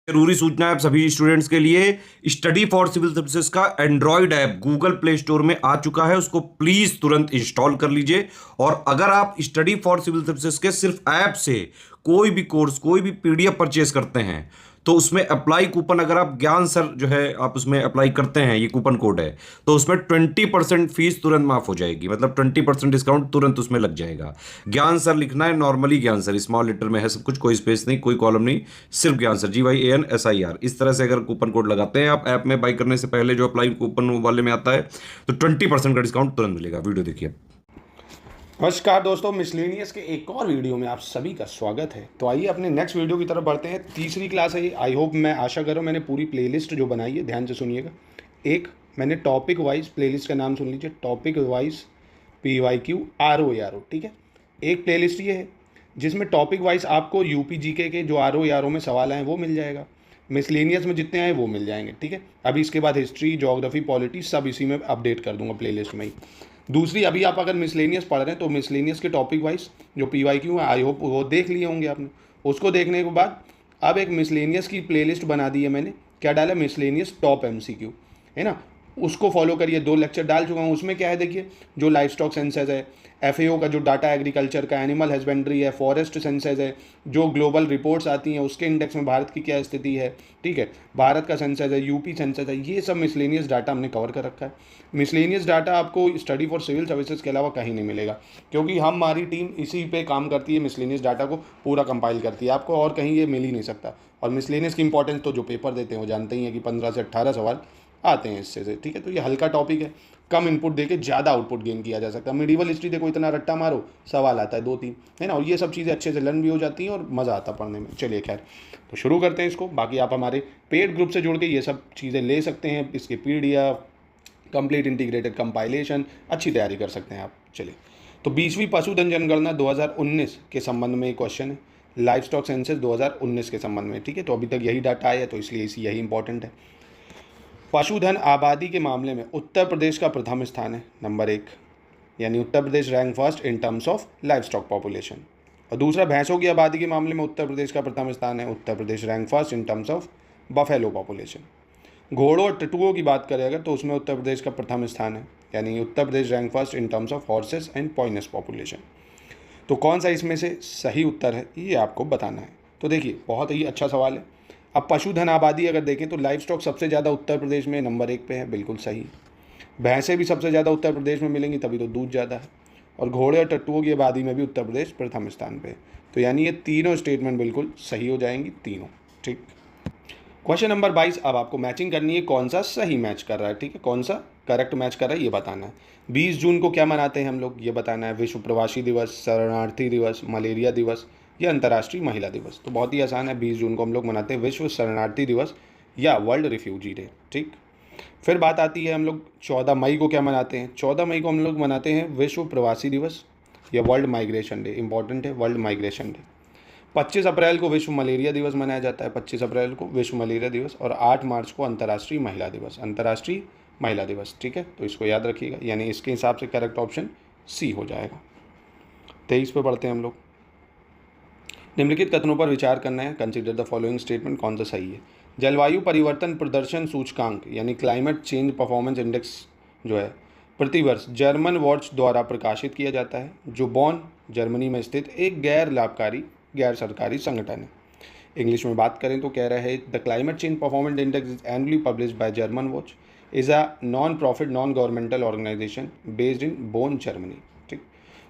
जरूरी सूचना है आप सभी स्टूडेंट्स के लिए। स्टडी फॉर सिविल सर्विसेज का Android app Google play store में आ चुका है, उसको प्लीज तुरंत इंस्टॉल कर लीजिए। और अगर आप स्टडी फॉर सिविल सर्विसेज के सिर्फ ऐप से कोई भी कोर्स कोई भी पीडीएफ परचेज करते हैं तो उसमें अप्लाई कूपन, अगर आप ज्ञान सर जो है आप उसमें अप्लाई करते हैं, ये कूपन कोड है, तो उसमें 20% फीस तुरंत माफ हो जाएगी। मतलब 20% डिस्काउंट तुरंत उसमें लग जाएगा। ज्ञान सर लिखना है, नॉर्मली ज्ञान सर स्मॉल लेटर में है सब कुछ, कोई स्पेस नहीं, कोई कॉलम नहीं, सिर्फ ज्ञान सर GYANSIR। इस तरह से अगर कूपन कोड लगाते हैं आप ऐप में बाई करने से पहले, जो अप्लाई कूपन वाले में आता है, तो 20% का डिस्काउंट तुरंत मिलेगा। वीडियो देखिए। नमस्कार दोस्तों, मिसलेनियस के एक और वीडियो में आप सभी का स्वागत है। तो आइए अपने नेक्स्ट वीडियो की तरफ बढ़ते हैं। तीसरी क्लास है ये। आई होप, मैं आशा करूँ, मैंने पूरी प्लेलिस्ट जो बनाई है ध्यान से सुनिएगा। एक मैंने टॉपिक वाइज प्लेलिस्ट का नाम सुन लीजिए, टॉपिक वाइज PYQ RO, ठीक है। एक प्लेलिस्ट ये है जिसमें टॉपिक वाइज आपको यूपी जीके के जो RO में सवाल आए वो मिल जाएगा। मिसलेनियस में जितने आए वो मिल जाएंगे, ठीक है। अभी इसके बाद हिस्ट्री, ज्योग्राफी, पॉलिटी सब इसी में अपडेट कर दूंगा प्लेलिस्ट में ही। दूसरी, अभी आप अगर मिसलेनियस पढ़ रहे हैं तो मिसलेनियस के टॉपिक वाइज जो PYQ है, आई होप वो देख लिए होंगे आपने। उसको देखने के बाद अब एक मिसलेनियस की प्लेलिस्ट बना दी है मैंने। क्या डाला? मिसलेनियस टॉप MCQ, है ना। उसको फॉलो करिए। 2 लेक्चर डाल चुका हूँ। उसमें क्या है देखिए, जो लाइफ स्टॉक सेंसस है, FAO का जो डाटा एग्रीकल्चर का, एनिमल हस्बेंड्री है, फॉरेस्ट सेंसस है, जो ग्लोबल रिपोर्ट्स आती हैं उसके इंडेक्स में भारत की क्या स्थिति है, ठीक है, भारत का सेंसस है, यूपी सेंसस है, ये सब मिसलेनियस डाटा हमने कवर कर रखा है। मिसलेनियस डाटा आपको स्टडी फॉर सिविल सर्विसेज के अलावा कहीं नहीं मिलेगा, क्योंकि हमारी टीम इसी पे काम करती है, मिसलेनियस डाटा को पूरा कंपाइल करती है। आपको और कहीं ये मिल ही नहीं सकता। और मिसलेनियस की इंपॉर्टेंस तो जो पेपर देते हैं वो जानते ही हैं कि 15 से 18 सवाल आते हैं इससे से, ठीक है। तो ये हल्का टॉपिक है, कम इनपुट देके ज़्यादा आउटपुट गेन किया जा सकता है। मिडिवल हिस्ट्री देखो, इतना रट्टा मारो सवाल आता है 2-3, है ना। और ये सब चीज़ें अच्छे से लर्न भी हो जाती हैं और मज़ा आता पढ़ने में। चलिए खैर, तो शुरू करते हैं इसको। बाकी आप हमारे पेड ग्रुप से जुड़ के ये सब चीज़ें ले सकते हैं, इसके PDF, कंप्लीट इंटीग्रेटेड कंपाइलेशन, अच्छी तैयारी कर सकते हैं आप। चलिए, तो 20वीं पशुधन जनगणना 2019 के संबंध में एक क्वेश्चन है, लाइफ स्टॉक सेंसस 2019 के संबंध में, ठीक है। तो अभी तक यही डाटा आया है तो इसलिए यही इंपॉर्टेंट है। पशुधन आबादी के मामले में उत्तर प्रदेश का प्रथम स्थान है, नंबर 1, यानी Uttar Pradesh rank first in terms of life stock population. और दूसरा, भैंसों की आबादी के मामले में उत्तर प्रदेश का प्रथम स्थान है, Uttar Pradesh rank first in terms of buffalo population. घोड़ों और टटुओं की बात करें अगर, तो उसमें उत्तर प्रदेश का प्रथम स्थान है, यानी Uttar Pradesh rank first in terms of horses and ponies population. तो कौन सा इसमें से सही उत्तर है ये आपको बताना है। तो देखिए, बहुत ही अच्छा सवाल है। अब पशुधन आबादी अगर देखें तो लाइफ स्टॉक सबसे ज़्यादा उत्तर प्रदेश में नंबर 1 पे है, बिल्कुल सही। भैंसें भी सबसे ज़्यादा उत्तर प्रदेश में मिलेंगी, तभी तो दूध ज़्यादा है। और घोड़े और टट्टुओं की आबादी में भी उत्तर प्रदेश प्रथम स्थान पे है। तो यानी ये तीनों स्टेटमेंट बिल्कुल सही हो जाएंगी, तीनों, ठीक। क्वेश्चन नंबर 22, अब आपको मैचिंग करनी है, कौन सा सही मैच कर रहा है, ठीक है, कौन सा करेक्ट मैच कर रहा है ये बताना है। 20 जून को क्या मनाते हैं हम लोग, ये बताना है। विश्व प्रवासी दिवस, शरणार्थी दिवस, मलेरिया दिवस या अंतर्राष्ट्रीय महिला दिवस। तो बहुत ही आसान है, 20 जून को हम लोग मनाते हैं विश्व शरणार्थी दिवस या वर्ल्ड रिफ्यूजी डे, ठीक। फिर बात आती है, हम लोग 14 मई को क्या मनाते हैं। 14 मई को हम लोग मनाते हैं विश्व प्रवासी दिवस या वर्ल्ड माइग्रेशन डे, इंपॉर्टेंट है, वर्ल्ड माइग्रेशन डे। 25 अप्रैल को विश्व मलेरिया दिवस मनाया जाता है, 25 अप्रैल को विश्व मलेरिया दिवस। और 8 मार्च को अंतर्राष्ट्रीय महिला दिवस, अंतर्राष्ट्रीय महिला दिवस, ठीक है। तो इसको याद रखिएगा, यानी इसके हिसाब से करेक्ट ऑप्शन सी हो जाएगा। 23 पे बढ़ते हैं हम लोग। निम्नलिखित कथनों पर विचार करना है, कंसिडर द फॉलोइंग स्टेटमेंट, कौन सा सही है। जलवायु परिवर्तन प्रदर्शन सूचकांक यानी क्लाइमेट चेंज परफॉर्मेंस इंडेक्स जो है, प्रतिवर्ष जर्मन वॉच द्वारा प्रकाशित किया जाता है, जो बॉन जर्मनी में स्थित एक गैर सरकारी संगठन है। इंग्लिश में बात करें तो कह रहा है, the climate change performance index is annually published by German Watch, is a non profit non governmental organisation based in Bonn Germany, ठीक।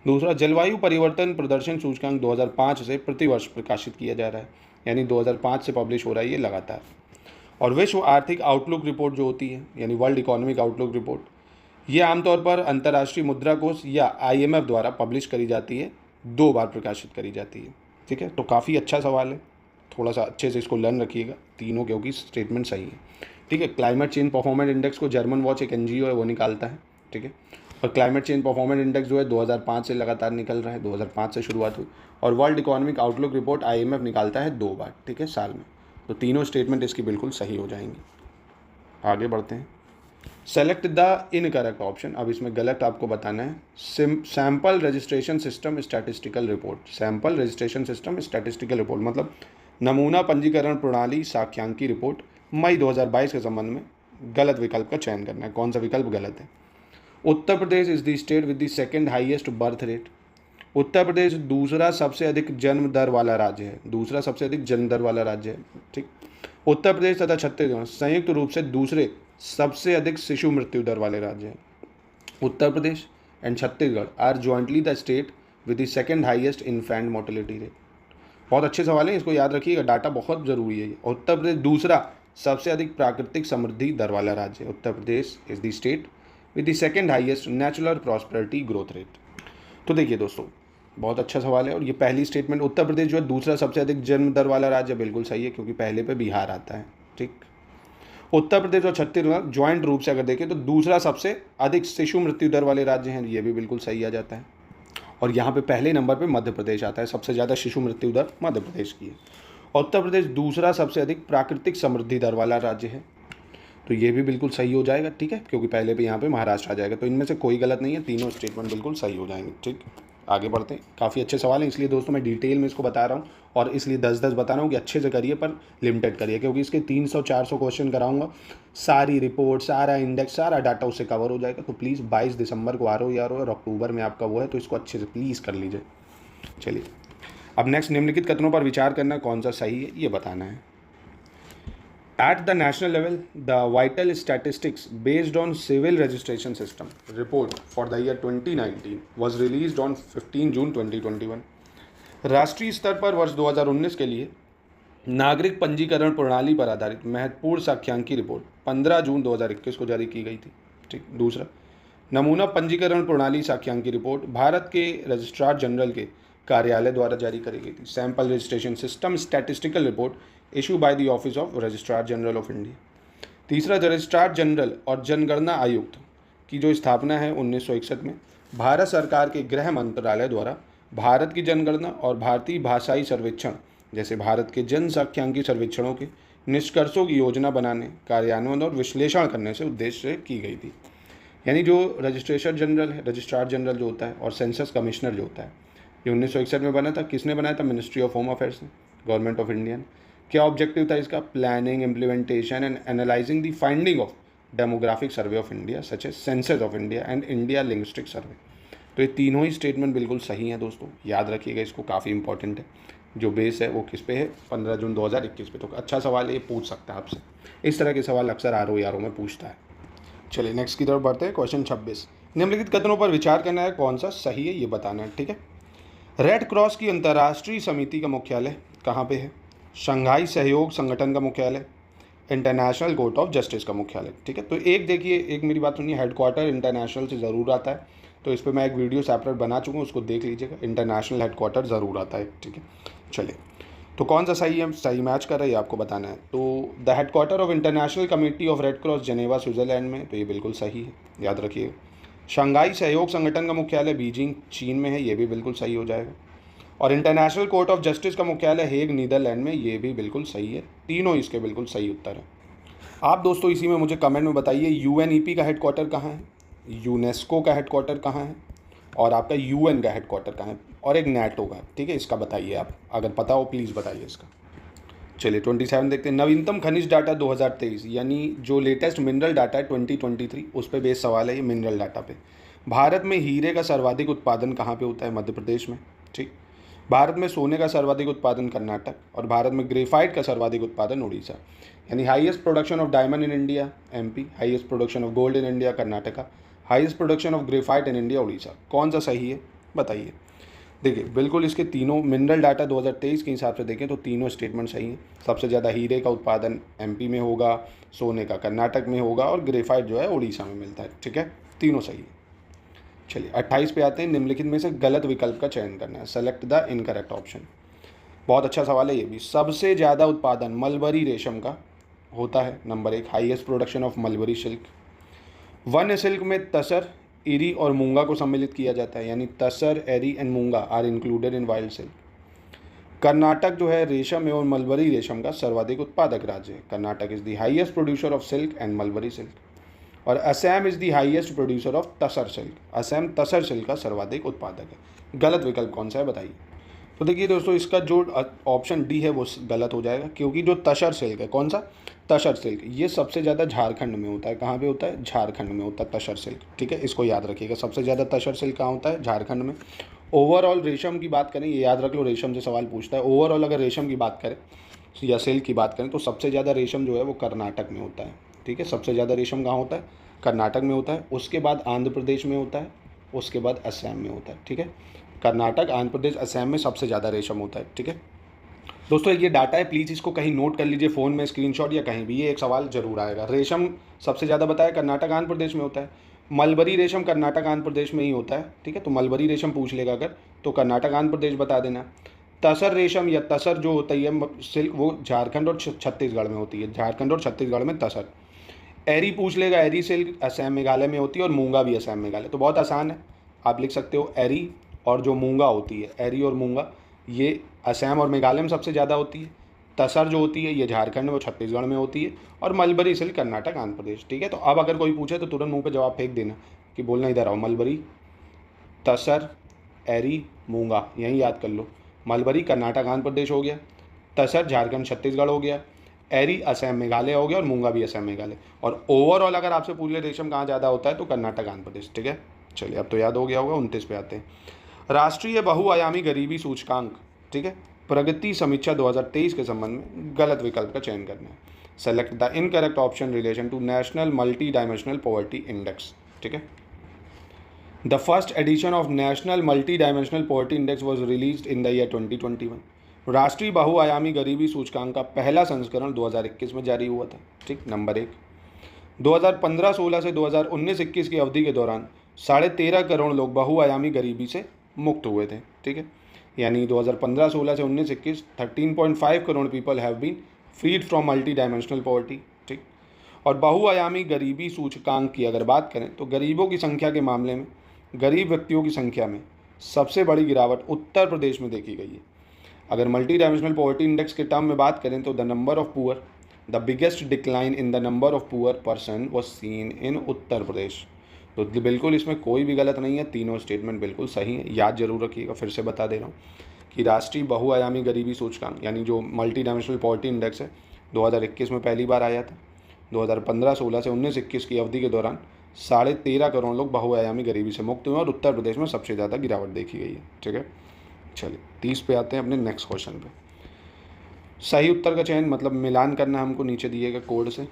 दूसरा, जलवायु परिवर्तन प्रदर्शन सूचकांक 2005 से प्रतिवर्ष प्रकाशित किया जा रहा है, यानी 2005 से पब्लिश हो रहा है ये लगातार। और विश्व आर्थिक आउटलुक रिपोर्ट जो होती है, यानी वर्ल्ड इकोनॉमिक आउटलुक रिपोर्ट, ये आमतौर पर अंतर्राष्ट्रीय मुद्रा कोष या IMF द्वारा पब्लिश करी जाती है, 2 बार प्रकाशित करी जाती है, ठीक है। तो काफ़ी अच्छा सवाल है, थोड़ा सा अच्छे से इसको लर्न रखिएगा, तीनों क्योंकि स्टेटमेंट सही है, ठीक है। क्लाइमेट चेंज परफॉर्मेंस इंडेक्स को जर्मन वॉच एक NGO है वो निकालता है, ठीक है। और क्लाइमेट चेंज परफॉर्मेंस इंडेक्स जो है 2005 से लगातार निकल रहा है, 2005 से शुरुआत हुई। और world economic outlook report IMF निकालता है 2 बार, ठीक है, साल में। तो तीनों स्टेटमेंट इसकी बिल्कुल सही हो जाएंगी। आगे बढ़ते हैं। सेलेक्ट द इनकरेक्ट ऑप्शन, अब इसमें गलत आपको बताना है। Sample registration system statistical report, sample registration system statistical report मतलब नमूना पंजीकरण प्रणाली सांख्यिकी रिपोर्ट मई 2022 के संबंध में गलत विकल्प का चयन करना है। कौन सा विकल्प गलत है? Uttar Pradesh is the state with the second highest birth rate. Uttar Pradesh दूसरा सबसे अधिक जन्म दर वाला राज्य है। दूसरा सबसे अधिक जन्म दर वाला राज्य है। ठीक। उत्तर प्रदेश तथा छत्तीसगढ़ संयुक्त रूप से दूसरे सबसे अधिक शिशु मृत्यु दर वाले राज्य हैं। Uttar Pradesh and Chhattisgarh are jointly the state with the second highest infant mortality rate. बहुत अच्छे सवाल हैं, इसको याद रखिएगा, डाटा बहुत ज़रूरी है। उत्तर प्रदेश दूसरा सबसे अधिक प्राकृतिक समृद्धि दर वाला राज्य है। Uttar Pradesh is the state with the second highest natural prosperity growth rate. तो देखिए दोस्तों, बहुत अच्छा सवाल है। और ये पहली स्टेटमेंट, उत्तर प्रदेश जो है दूसरा सबसे अधिक जन्म दर वाला राज्य, बिल्कुल सही है, क्योंकि पहले पे बिहार आता है। ठीक। उत्तर प्रदेश और छत्तीसगढ़ ज्वाइंट रूप से अगर देखें तो दूसरा सबसे अधिक शिशु मृत्यु दर वाले राज्य हैं, ये भी बिल्कुल सही आ जाता है। और यहाँ पे पहले नंबर पे मध्य प्रदेश आता है, सबसे ज़्यादा शिशु मृत्यु दर मध्य प्रदेश की है। उत्तर प्रदेश दूसरा सबसे अधिक प्राकृतिक समृद्धि दर वाला राज्य है, तो ये भी बिल्कुल सही हो जाएगा। ठीक है, क्योंकि पहले पे यहाँ पे महाराष्ट्र आ जाएगा। तो इनमें से कोई गलत नहीं है, तीनों स्टेटमेंट बिल्कुल सही हो जाएंगे। ठीक, आगे बढ़ते हैं। काफ़ी अच्छे सवाल हैं, इसलिए दोस्तों मैं डिटेल में इसको बता रहा हूँ, और इसलिए 10-10 बता रहा हूँ कि अच्छे से करिए, पर लिमिटेड करिए, क्योंकि इसके 300-400 क्वेश्चन कराऊंगा। सारी रिपोर्ट, सारा इंडेक्स, सारा डाटा उससे कवर हो जाएगा। तो प्लीज़ 22 दिसंबर को आ रहा हो यार, और अक्टूबर में आपका वो है, तो इसको अच्छे से प्लीज़ कर लीजिए। चलिए, अब नेक्स्ट निम्नलिखित कथनों पर विचार करना, कौन सा सही है ये बताना है। At the national level, the vital statistics based on civil registration system report for the year 2019 was released on 15 जून 2021। राष्ट्रीय स्तर पर वर्ष 2019 के लिए नागरिक पंजीकरण प्रणाली पर आधारित महत्वपूर्ण सांख्यिकी रिपोर्ट 15 जून 2021 को जारी की गई थी। ठीक। दूसरा, नमूना पंजीकरण प्रणाली सांख्यिकी रिपोर्ट भारत के रजिस्ट्रार जनरल के कार्यालय द्वारा जारी करी गई थी। Sample registration system statistical report issue by the office of registrar general of India. तीसरा, रजिस्ट्रार जनरल और जनगणना आयुक्त की जो स्थापना है 1961 में भारत सरकार के गृह मंत्रालय द्वारा भारत की जनगणना और भारतीय भाषाई सर्वेक्षण जैसे भारत के जनसांख्यिकी सर्वेक्षणों के निष्कर्षों की योजना बनाने, कार्यान्वयन और विश्लेषण करने से उद्देश्य से की गई थी। यानी जो रजिस्ट्रेशन जनरल है, रजिस्ट्रार जनरल जो होता है, और सेंसस कमिश्नर जो होता है, ये 1961 में बना था। किसने बनाया था? मिनिस्ट्री ऑफ होम अफेयर्स ने, गवर्नमेंट ऑफ इंडिया ने। क्या ऑब्जेक्टिव था इसका? Planning, implementation and analysing the finding of demographic survey of India such as census of India and India linguistic survey. तो ये तीनों ही स्टेटमेंट बिल्कुल सही हैं दोस्तों, याद रखिएगा, इसको काफ़ी इंपॉर्टेंट है। जो बेस है वो किस पे है? 15 जून 2021 पे। तो अच्छा सवाल है, ये पूछ सकता है आपसे। इस तरह के सवाल अक्सर RO में पूछता है। चलिए नेक्स्ट की तरफ बढ़ते हैं। क्वेश्चन 26, निम्नलिखित कथनों पर विचार करना है, कौन सा सही है ये बताना है। ठीक है। रेड क्रॉस की अंतर्राष्ट्रीय समिति का मुख्यालय कहाँ पे है? शंघाई सहयोग संगठन का मुख्यालय, इंटरनेशनल कोर्ट ऑफ जस्टिस का मुख्यालय। ठीक है। तो एक देखिए, एक मेरी बात सुनिए, हेडक्वार्टर इंटरनेशनल से ज़रूर आता है, तो इस पर मैं एक वीडियो सेपरेट बना चुका हूँ, उसको देख लीजिएगा। इंटरनेशनल हेडक्वार्टर ज़रूर आता है। ठीक है। चलिए, तो कौन सा सही है, सही मैच कर रहा है, ये आपको बताना है। तो the headquarter of international committee of red cross Geneva Switzerland में, तो ये बिल्कुल सही है, याद रखिएगा। शंघाई सहयोग संगठन का मुख्यालय बीजिंग चीन में है, ये भी बिल्कुल सही हो जाएगा। और इंटरनेशनल कोर्ट ऑफ जस्टिस का मुख्यालय हेग नीदरलैंड में, ये भी बिल्कुल सही है। तीनों इसके बिल्कुल सही उत्तर हैं। आप दोस्तों इसी में मुझे कमेंट में बताइए, UNEP का हेडक्वार्टर कहाँ है, यूनेस्को का हेडक्वार्टर कहाँ है, और आपका UN का हेडक्वार्टर कहाँ है, और एक NATO का। ठीक है, इसका बताइए आप, अगर पता हो प्लीज़ बताइए इसका। चलिए 27 देखते हैं। नवीनतम खनिज डाटा 2023, यानी जो लेटेस्ट मिनरल डाटा है 2023, उस पर बेस सवाल है ये, मिनरल डाटा पे। भारत में हीरे का सर्वाधिक उत्पादन कहाँ पे होता है? मध्य प्रदेश में। ठीक। भारत में सोने का सर्वाधिक उत्पादन कर्नाटक, और भारत में ग्रेफाइट का सर्वाधिक उत्पादन उड़ीसा। यानी highest production of diamond in India MP, highest production of gold in India Karnataka, highest production of graphite in India Orissa. कौन सा सही है बताइए। देखिए बिल्कुल इसके तीनों मिनरल डाटा 2023 के हिसाब से देखें तो तीनों स्टेटमेंट सही हैं। सबसे ज़्यादा हीरे का उत्पादन MP में होगा, सोने का कर्नाटक में होगा, और ग्रेफाइट जो है उड़ीसा में मिलता है। ठीक है, तीनों सही है। चलिए 28 पे आते हैं। निम्नलिखित में से गलत विकल्प का चयन करना है, सेलेक्ट द इनकरेक्ट ऑप्शन। बहुत अच्छा सवाल है ये भी। सबसे ज़्यादा उत्पादन मलबरी रेशम का होता है, number 1, highest production of mulberry silk. वन्य सिल्क में तसर, इरी और मूंगा को सम्मिलित किया जाता है, यानी tasar, eri and muga are included in wild silk. Karnataka जो है रेशम एवं मलबरी रेशम का सर्वाधिक उत्पादक राज्य है। Karnataka is the highest producer of silk and mulberry silk. और Assam is the highest producer of tasar silk. Assam tasar silk का सर्वाधिक उत्पादक है। गलत विकल्प कौन सा है बताइए। तो देखिए दोस्तों, इसका जो ऑप्शन डी है वो गलत हो जाएगा, क्योंकि जो तसर सिल्क है, कौन सा तसर सिल्क, ये सबसे ज़्यादा झारखंड में होता है। कहाँ पे होता है? झारखंड में होता है तसर सिल्क। ठीक है, इसको याद रखिएगा, सबसे ज़्यादा तसर सिल्क कहाँ होता है? झारखंड में। ओवरऑल रेशम की बात करें, ये याद रख लो, रेशम से सवाल पूछता है। ओवरऑल अगर रेशम की बात करें या सिल्क की बात करें तो सबसे ज़्यादा रेशम जो है वो कर्नाटक में होता है। ठीक है, सबसे ज़्यादा रेशम कहाँ होता है? कर्नाटक में होता है। उसके बाद आंध्र प्रदेश में होता है, उसके बाद असम में होता है। ठीक है, कर्नाटक, आंध्र प्रदेश, असम में सबसे ज़्यादा रेशम होता है। ठीक है दोस्तों, ये डाटा है, प्लीज़ इसको कहीं नोट कर लीजिए, फ़ोन में स्क्रीनशॉट या कहीं भी, ये एक सवाल जरूर आएगा। रेशम सबसे ज़्यादा बताया कर्नाटक आंध्र प्रदेश में होता है। मलबरी रेशम कर्नाटक आंध्र प्रदेश में ही होता है। ठीक है, तो मलबरी रेशम पूछ लेगा अगर, तो कर्नाटक आंध्र प्रदेश बता देना। तसर रेशम या तसर जो होती है सिल्क, वो झारखंड और छत्तीसगढ़ में होती है। झारखंड और छत्तीसगढ़ में तसर। एरी पूछ लेगा, एरी सिल्क असम मेघालय में होती है, और मूंगा भी असम मेघालय। तो बहुत आसान है, आप लिख सकते हो एरी और जो मूंगा होती है, एरी और मूंगा, ये असम और मेघालय में सबसे ज़्यादा होती है। तसर जो होती है ये झारखंड में और छत्तीसगढ़ में होती है, और मलबरी सिल्क कर्नाटक आंध्र प्रदेश। ठीक है, तो अब अगर कोई पूछे तो तुरंत मुंह पे जवाब फेंक देना कि बोलना इधर आओ, मलबरी, तसर, एरी, मूंगा, यहीं याद कर लो। मलबरी कर्नाटक आंध्र प्रदेश हो गया, तसर झारखंड छत्तीसगढ़ हो गया, एरी असम मेघालय हो गया, और मूंगा भी असम मेघालय। और ओवरऑल अगर आपसे पूछ ले रेशम कहाँ ज़्यादा होता है तो कर्नाटक आंध्र प्रदेश। ठीक है, चलिए अब तो याद हो गया होगा। 29 पे आते हैं। राष्ट्रीय बहुआयामी गरीबी सूचकांक, ठीक है, प्रगति समीक्षा 2023 के संबंध में गलत विकल्प का चयन करना है। Select the incorrect option relation to national multi dimensional poverty index. ठीक है, the first edition of national multi dimensional poverty index was release in the year 2021। राष्ट्रीय बहुआयामी गरीबी सूचकांक का पहला संस्करण 2021 में जारी हुआ था। ठीक, नंबर 1। 2015-16 से 2019-21 की अवधि के दौरान 13.5 करोड़ लोग बहुआयामी गरीबी से मुक्त हुए थे। ठीक है, यानी 2015-16 से 19-21 13.5 crore people have been freed from multi dimensional poverty. ठीक, और बहुआयामी गरीबी सूचकांक की अगर बात करें तो गरीबों की संख्या के मामले में, गरीब व्यक्तियों की संख्या में सबसे बड़ी गिरावट उत्तर प्रदेश में देखी गई है। अगर मल्टी डायमेंशनल पॉवर्टी इंडेक्स के टर्म में बात करें तो the number of poor, the biggest decline in the number of poor person was seen in Uttar Pradesh. तो बिल्कुल इसमें कोई भी गलत नहीं है, तीनों स्टेटमेंट बिल्कुल सही है। याद जरूर रखिएगा, फिर से बता दे रहा हूँ कि राष्ट्रीय बहुआयामी गरीबी सूचकांक यानी जो मल्टी डायमेंशनल पॉवर्टी इंडेक्स है 2021 में पहली बार आया था। 2015-16 से 19-21 की अवधि के दौरान 13.5 करोड़ लोग बहुआयामी गरीबी से मुक्त हुए और उत्तर प्रदेश में सबसे ज़्यादा गिरावट देखी गई है। ठीक है, चलिए 30 पे आते हैं अपने नेक्स्ट क्वेश्चन पे। सही उत्तर का चयन मतलब मिलान करना हमको नीचे दिएगा कोड से।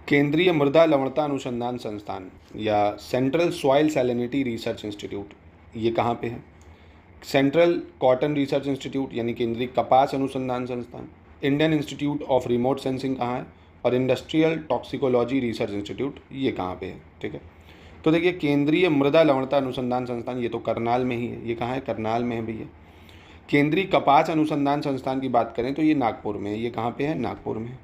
केंद्रीय मृदा लवणता अनुसंधान संस्थान या central soil salinity research institute, ये कहाँ पे है? सेंट्रल कॉटन रिसर्च इंस्टीट्यूट यानी केंद्रीय कपास अनुसंधान संस्थान, Indian institute of remote sensing कहाँ है, और इंडस्ट्रियल टॉक्सिकोलॉजी रिसर्च इंस्टीट्यूट ये कहाँ पे है? ठीक है, तो देखिए केंद्रीय मृदा लवणता अनुसंधान संस्थान ये तो करनाल में ही है। ये कहाँ है? करनाल में है भैया। केंद्रीय कपास अनुसंधान संस्थान की बात करें तो ये नागपुर में है। ये कहाँ पे है? नागपुर में है।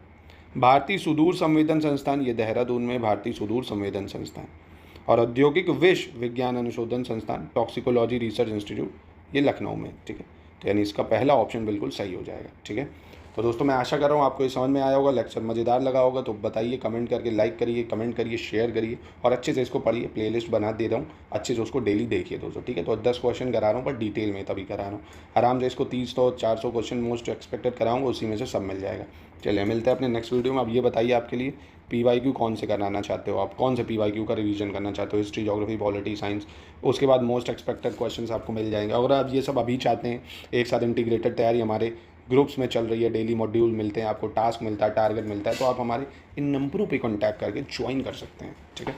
भारतीय सुदूर संवेदन संस्थान ये देहरादून में, भारतीय सुदूर संवेदन संस्थान। और औद्योगिक विष विज्ञान अनुशोधन संस्थान टॉक्सिकोलॉजी रिसर्च इंस्टीट्यूट ये लखनऊ में। ठीक है, तो यानी इसका पहला ऑप्शन बिल्कुल सही हो जाएगा। ठीक है, तो दोस्तों मैं आशा कर रहा हूँ आपको ये समझ में आया होगा, लेक्चर मज़ेदार लगा होगा। तो बताइए, कमेंट करके, लाइक करिए, कमेंट करिए, शेयर करिए और अच्छे से इसको पढ़िए। प्लेलिस्ट बना दे रहा हूँ, अच्छे से उसको डेली देखिए दोस्तों। ठीक है, तो 10 क्वेश्चन करा रहा हूँ पर डिटेल में तभी करा रहा हूँ। आराम से इसको 30 तो 400 क्वेश्चन मोस्ट एक्सपेक्टेड कराऊंगा, उसी में से सब मिल जाएगा। चलिए मिलते हैं अपने नेक्स्ट वीडियो में। अब ये बताइए आपके लिए PYQ कौन से कराना चाहते हो आप, कौन से PYQ का रिवीजन करना चाहते हो? हिस्ट्री, ज्योग्राफी, पॉलिटी, साइंस, उसके बाद मोस्ट एक्सपेक्टेड क्वेश्चंस आपको मिल जाएंगे। अगर आप ये सब अभी चाहते हैं, एक साथ इंटीग्रेटेड तैयारी हमारे ग्रुप्स में चल रही है, डेली मॉड्यूल मिलते हैं, आपको टास्क मिलता है, टारगेट मिलता है, तो आप हमारे इन नंबरों पे कांटेक्ट करके ज्वाइन कर सकते हैं। ठीक है।